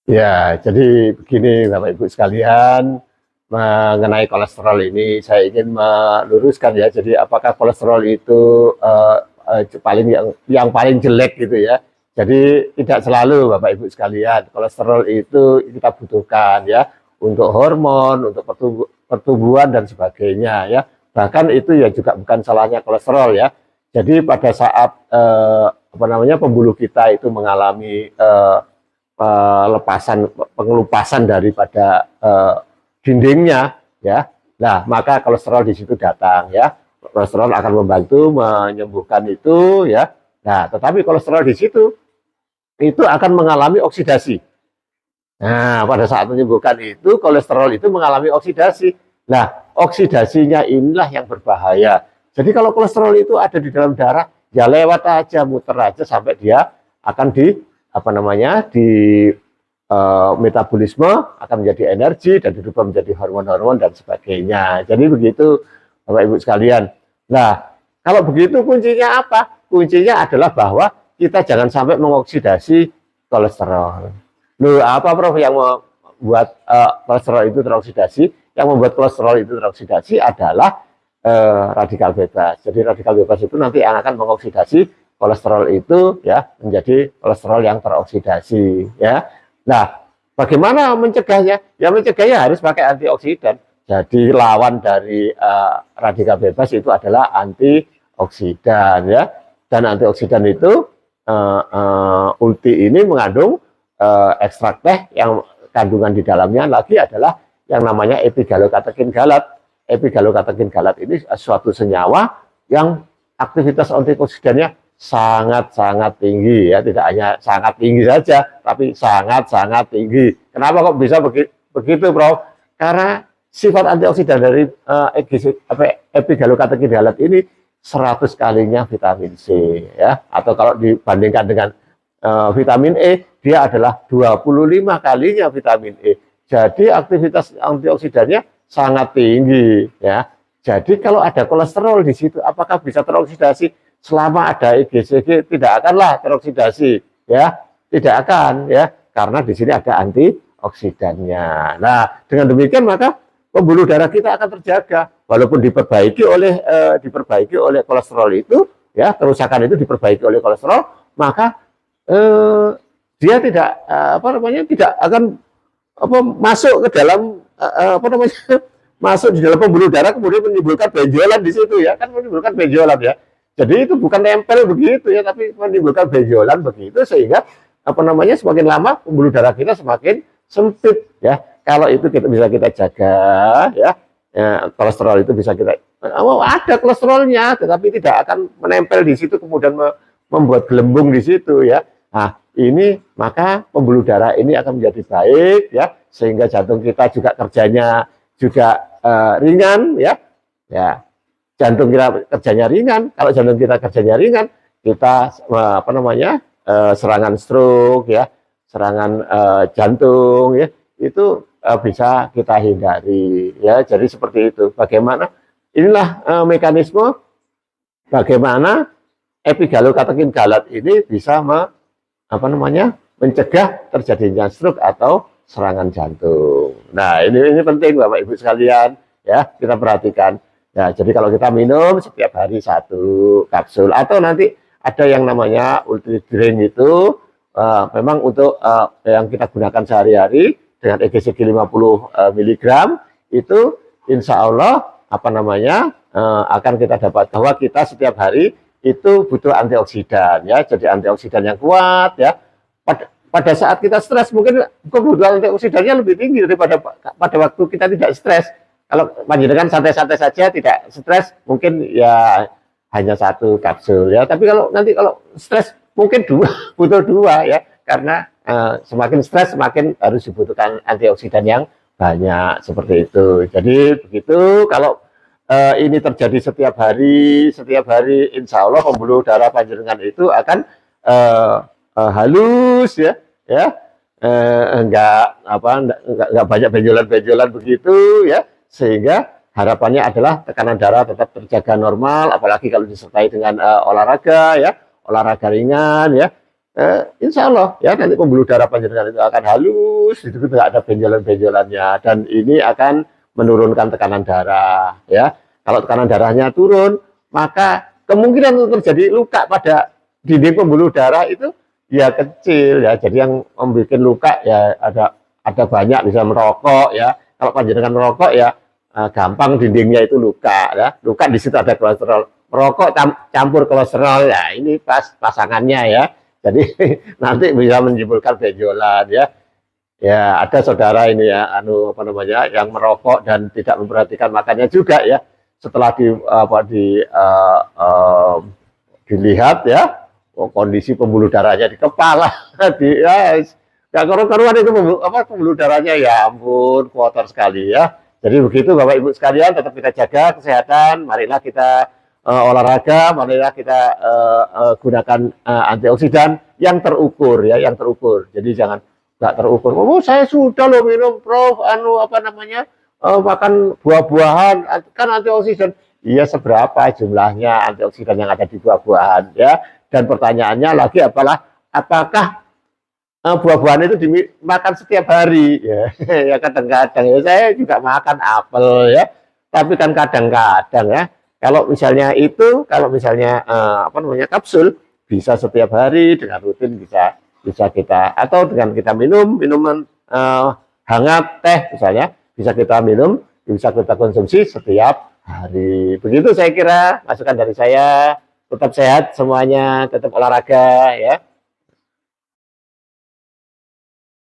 Ya, jadi begini Bapak Ibu sekalian, mengenai kolesterol ini saya ingin meluruskan ya. Jadi apakah kolesterol itu paling yang paling jelek gitu ya. Jadi tidak selalu Bapak Ibu sekalian. Kolesterol itu kita butuhkan ya untuk hormon, untuk pertumbuhan dan sebagainya ya. Bahkan itu ya juga bukan salahnya kolesterol ya. Jadi pada saat apa namanya pembuluh kita itu mengalami pelepasan pengelupasan daripada dindingnya ya. Nah, maka kolesterol di situ datang ya. Kolesterol akan membantu menyembuhkan itu ya. Nah, tetapi kolesterol di situ itu akan mengalami oksidasi. Nah, pada saat menyembuhkan itu kolesterol itu mengalami oksidasi. Nah, oksidasinya inilah yang berbahaya. Jadi kalau kolesterol itu ada di dalam darah, ya lewat aja, muter aja sampai dia akan di apa namanya di metabolisme akan menjadi energi dan dirubah menjadi hormon-hormon dan sebagainya. Jadi begitu Bapak Ibu sekalian. Nah, kalau begitu kuncinya apa? Kuncinya adalah bahwa kita jangan sampai mengoksidasi kolesterol. Loh, apa Prof yang membuat kolesterol itu teroksidasi? Yang membuat kolesterol itu teroksidasi adalah radikal bebas. Jadi radikal bebas itu nanti yang akan mengoksidasi kolesterol itu ya menjadi kolesterol yang teroksidasi ya. Nah, bagaimana mencegahnya? Ya mencegahnya harus pakai antioksidan. Jadi lawan dari radikal bebas itu adalah antioksidan ya. Dan antioksidan itu ulti ini mengandung ekstrak teh yang kandungan di dalamnya lagi adalah yang namanya epigalokatekin galat. Epigalokatekin galat ini suatu senyawa yang aktivitas antioksidannya sangat-sangat tinggi ya, tidak hanya sangat tinggi saja, tapi sangat-sangat tinggi. Kenapa kok bisa begitu, Bro? Karena sifat antioksidan dari epigalokatekin galat ini 100 kalinya vitamin C ya, atau kalau dibandingkan dengan vitamin E, dia adalah 25 kalinya vitamin E. Jadi aktivitas antioksidannya sangat tinggi ya. Jadi kalau ada kolesterol di situ, apakah bisa teroksidasi? Selama ada EGCG tidak akanlah teroksidasi ya, tidak akan ya, karena di sini ada antioksidannya. Nah, dengan demikian maka pembuluh darah kita akan terjaga, walaupun diperbaiki oleh kolesterol itu ya, kerusakan itu diperbaiki oleh kolesterol, maka dia tidak apa namanya tidak akan masuk ke dalam apa namanya masuk di dalam pembuluh darah kemudian menimbulkan benjolan di situ ya, kan menimbulkan benjolan ya. Jadi itu bukan nempel begitu ya, tapi menimbulkan benjolan begitu sehingga apa namanya semakin lama pembuluh darah kita semakin sempit ya. Kalau itu bisa kita jaga ya, kolesterol itu bisa kita ada kolesterolnya tetapi tidak akan menempel di situ kemudian membuat gelembung di situ ya. Nah, ini maka pembuluh darah ini akan menjadi baik ya, sehingga jantung kita juga kerjanya juga ringan ya. Ya, jantung kita kerjanya ringan. Kalau jantung kita kerjanya ringan, kita apa namanya serangan stroke ya, serangan jantung ya, itu bisa kita hindari ya. Jadi seperti itu. Bagaimana? Inilah mekanisme bagaimana epigalokatekin galat ini bisa apa namanya mencegah terjadinya stroke atau serangan jantung. Nah, ini penting Bapak Ibu sekalian ya, kita perhatikan. Ya, jadi kalau kita minum setiap hari 1 kapsul atau nanti ada yang namanya Ultridrink itu memang untuk yang kita gunakan sehari-hari dengan EGCG 50 mg itu insya Allah apa namanya akan kita dapat bahwa kita setiap hari itu butuh antioksidan ya, jadi antioksidan yang kuat ya. Pada saat kita stres mungkin kebutuhan antioksidannya lebih tinggi daripada pada waktu kita tidak stres. Kalau panjenengan santai-santai saja tidak stres mungkin ya hanya 1 kapsul ya, tapi kalau nanti kalau stres mungkin butuh 2 ya, karena semakin stres semakin harus dibutuhkan antioksidan yang banyak seperti itu. Jadi begitu kalau ini terjadi setiap hari insya Allah pembuluh darah panjenengan itu akan halus ya, enggak banyak benjolan-benjolan begitu ya, sehingga harapannya adalah tekanan darah tetap terjaga normal, apalagi kalau disertai dengan olahraga ya, olahraga ringan ya, insya Allah ya nanti pembuluh darah panjenengan itu akan halus, itu tidak ada benjolan-benjolannya, dan ini akan menurunkan tekanan darah ya. Kalau tekanan darahnya turun, maka kemungkinan untuk terjadi luka pada dinding pembuluh darah itu ya kecil ya. Jadi yang membuat luka ya ada banyak, bisa merokok ya. Kalau panjenengan merokok ya gampang dindingnya itu luka ya. Luka di situ ada kolesterol. Merokok campur kolesterol ya, ini pas pasangannya ya. Jadi nanti bisa menimbulkan benjolan ya. Ya ada saudara ini ya, apa namanya, yang merokok dan tidak memperhatikan makannya juga ya. Setelah dilihat ya, kondisi pembuluh darahnya di kepala, ya, nggak karu-karuan itu pembuluh darahnya, ya ampun, kotor sekali ya. Jadi begitu Bapak Ibu sekalian, tetap kita jaga kesehatan, marilah kita olahraga, marilah kita gunakan antioksidan yang terukur ya, yang terukur. Jadi jangan nggak terukur. Oh, saya sudah loh minum, Prof, apa namanya, makan buah-buahan kan antioksidan. Iya, seberapa jumlahnya antioksidan yang ada di buah-buahan ya? Dan pertanyaannya lagi apakah buah-buahan itu dimakan setiap hari ya? Ya kadang-kadang ya saya juga makan apel ya, tapi kan kadang-kadang ya. Kalau misalnya apa namanya, kapsul, bisa setiap hari dengan rutin, bisa kita, atau dengan kita minum minuman hangat, teh misalnya, bisa kita minum, bisa kita konsumsi setiap hari. Begitu saya kira masukan dari saya. Tetap sehat semuanya, tetap olahraga ya.